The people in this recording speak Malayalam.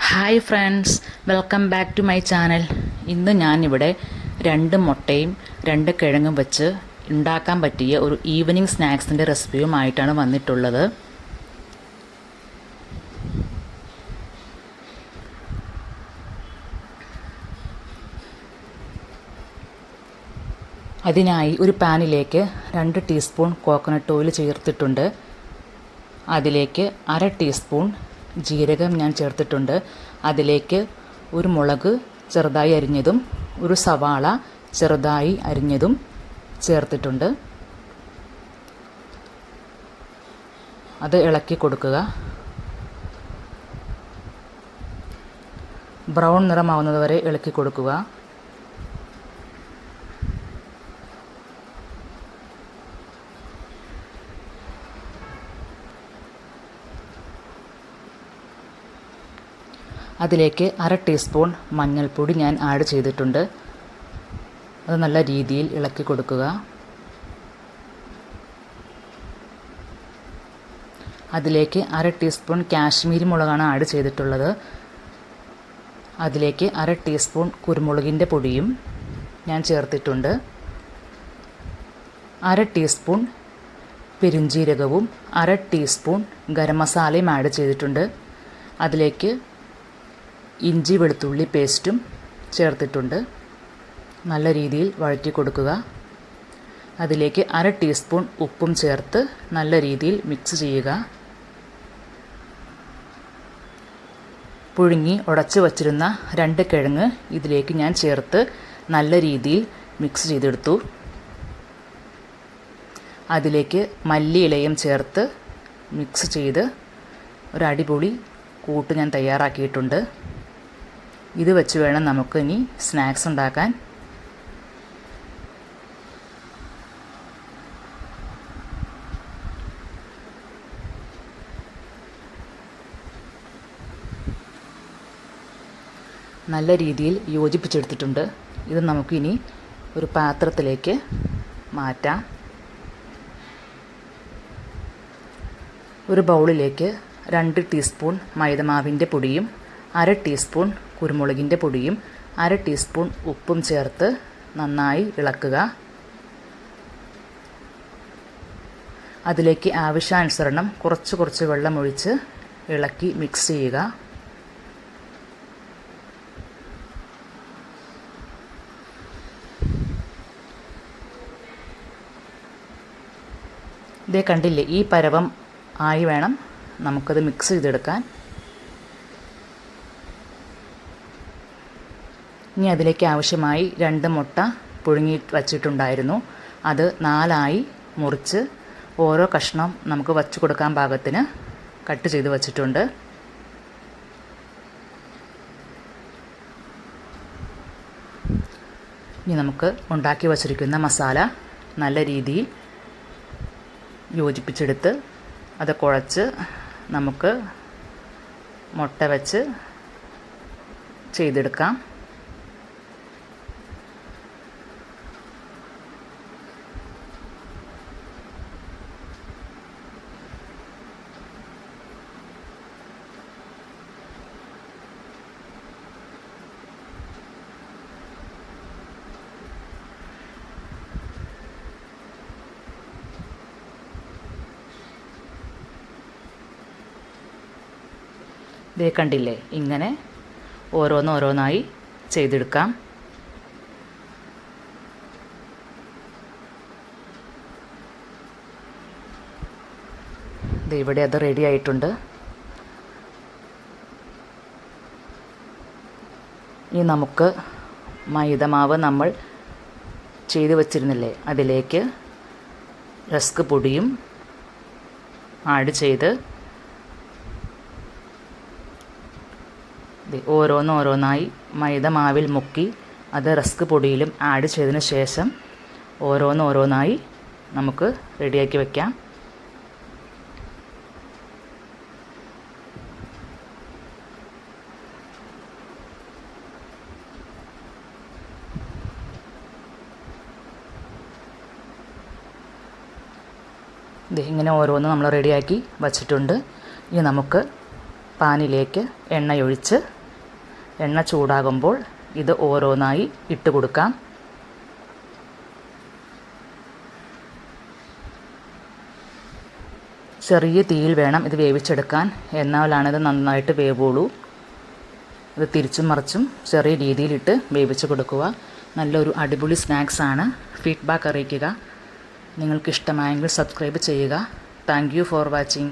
Hi friends, welcome back to my channel. ഇന്ന് ഞാനിവിടെ 2 മുട്ടയും 2 കിഴങ്ങും വെച്ച് ഉണ്ടാക്കാൻ പറ്റിയ ഒരു ഈവനിങ് സ്നാക്സിൻ്റെ റെസിപ്പിയുമായിട്ടാണ് വന്നിട്ടുള്ളത്. അതിനായി ഒരു പാനിലേക്ക് 2 ടീസ്പൂൺ കോക്കനട്ട് ഓയിൽ ചേർത്തിട്ടുണ്ട്. അതിലേക്ക് 1/2 ടീസ്പൂൺ ജീരകം ഞാൻ ചേർത്തിട്ടുണ്ട്. അതിലേക്ക് ഒരു മുളക് ചെറുതായി അരിഞ്ഞതും ഒരു സവാള ചെറുതായി അരിഞ്ഞതും ചേർത്തിട്ടുണ്ട്. അത് ഇളക്കി കൊടുക്കുക. ബ്രൗൺ നിറമാവുന്നത് വരെ ഇളക്കി കൊടുക്കുക. അതിലേക്ക് 1/2 ടീസ്പൂൺ മഞ്ഞൾപ്പൊടി ഞാൻ ആഡ് ചെയ്തിട്ടുണ്ട്. അത് നല്ല രീതിയിൽ ഇളക്കി കൊടുക്കുക. അതിലേക്ക് 1/2 ടീസ്പൂൺ കാശ്മീരി മുളകാണ് ആഡ് ചെയ്തിട്ടുള്ളത്. അതിലേക്ക് 1/2 ടീസ്പൂൺ കുരുമുളകിൻ്റെ പൊടിയും ഞാൻ ചേർത്തിട്ടുണ്ട്. 1/2 ടീസ്പൂൺ പെരുംജീരകവും 1/2 ടീസ്പൂൺ ഗരം മസാലയും ആഡ് ചെയ്തിട്ടുണ്ട്. അതിലേക്ക് ഇഞ്ചി വെളുത്തുള്ളി പേസ്റ്റും ചേർത്തിട്ടുണ്ട്. നല്ല രീതിയിൽ വഴറ്റി കൊടുക്കുക. അതിലേക്ക് 1/2 ടീസ്പൂൺ ഉപ്പും ചേർത്ത് നല്ല രീതിയിൽ മിക്സ് ചെയ്യുക. പുഴുങ്ങി ഉടച്ച് വച്ചിരുന്ന 2 കിഴങ്ങ് ഇതിലേക്ക് ഞാൻ ചേർത്ത് നല്ല രീതിയിൽ മിക്സ് ചെയ്തെടുത്തു. അതിലേക്ക് മല്ലിയിലയും ചേർത്ത് മിക്സ് ചെയ്ത് ഒരു അടിപൊളി കൂട്ട് ഞാൻ തയ്യാറാക്കിയിട്ടുണ്ട്. ഇത് വെച്ച് വേണം നമുക്ക് ഇനി സ്നാക്സ് ഉണ്ടാക്കാൻ. നല്ല രീതിയിൽ യോജിപ്പിച്ചെടുത്തിട്ടുണ്ട്. ഇത് നമുക്കിനി ഒരു പാത്രത്തിലേക്ക് മാറ്റാം. ഒരു ബൗളിലേക്ക് 2 ടീസ്പൂൺ മൈദമാവിൻ്റെ പൊടിയും 1/2 ടീസ്പൂൺ കുരുമുളകിൻ്റെ പൊടിയും 1/2 ടീസ്പൂൺ ഉപ്പും ചേർത്ത് നന്നായി ഇളക്കുക. അതിലേക്ക് ആവശ്യാനുസരണം കുറച്ച് വെള്ളമൊഴിച്ച് ഇളക്കി മിക്സ് ചെയ്യുക. ഇതേ കണ്ടില്ലേ, ഈ പരുവം ആയി വേണം നമുക്കത് മിക്സ് ചെയ്തെടുക്കാൻ. ഇനി അതിലേക്ക് ആവശ്യമായി 2 മുട്ട പുഴുങ്ങി വച്ചിട്ടുണ്ടായിരുന്നു. അത് 4 മുറിച്ച് ഓരോ കഷ്ണം നമുക്ക് വച്ച് കൊടുക്കാൻ പാകത്തിന് കട്ട് ചെയ്ത് വച്ചിട്ടുണ്ട്. ഇനി നമുക്ക് ഉണ്ടാക്കി വച്ചിരിക്കുന്ന മസാല നല്ല രീതിയിൽ യോജിപ്പിച്ചെടുത്ത് അത് കുഴച്ച് നമുക്ക് മുട്ട വെച്ച് ചെയ്തെടുക്കാം. ഇതേ കണ്ടില്ലേ, ഇങ്ങനെ ഓരോന്നായി ചെയ്തെടുക്കാം. ഇവിടെ അത് റെഡി ആയിട്ടുണ്ട്. ഇനി നമുക്ക് മൈദമാവ് നമ്മൾ ചെയ്ത് വച്ചിരുന്നില്ലേ, അതിലേക്ക് റസ്ക് പൊടിയും ആഡ് ചെയ്ത് ഓരോന്നായി മൈദമാവിൽ മുക്കി അത് റസ്ക് പൊടിയിലും ആഡ് ചെയ്തതിന് ശേഷം ഓരോന്നായി നമുക്ക് റെഡിയാക്കി വയ്ക്കാം. ഇങ്ങനെ ഓരോന്ന് നമ്മൾ റെഡിയാക്കി വച്ചിട്ടുണ്ട്. ഇനി നമുക്ക് പാനിലേക്ക് എണ്ണയൊഴിച്ച് എണ്ണ ചൂടാകുമ്പോൾ ഇത് ഓരോന്നായി ഇട്ട് കൊടുക്കാം. ചെറിയ തീയിൽ വേണം ഇത് വേവിച്ചെടുക്കാൻ, എന്നാലാണിത് നന്നായിട്ട് വേവുള്ളൂ. ഇത് തിരിച്ചും മറിച്ചും ചെറിയ രീതിയിലിട്ട് വേവിച്ച് കൊടുക്കുക. നല്ലൊരു അടിപൊളി സ്നാക്സാണ്. ഫീഡ്ബാക്ക് അറിയിക്കുക. നിങ്ങൾക്ക് ഇഷ്ടമായെങ്കിൽ സബ്സ്ക്രൈബ് ചെയ്യുക. Thank you for watching.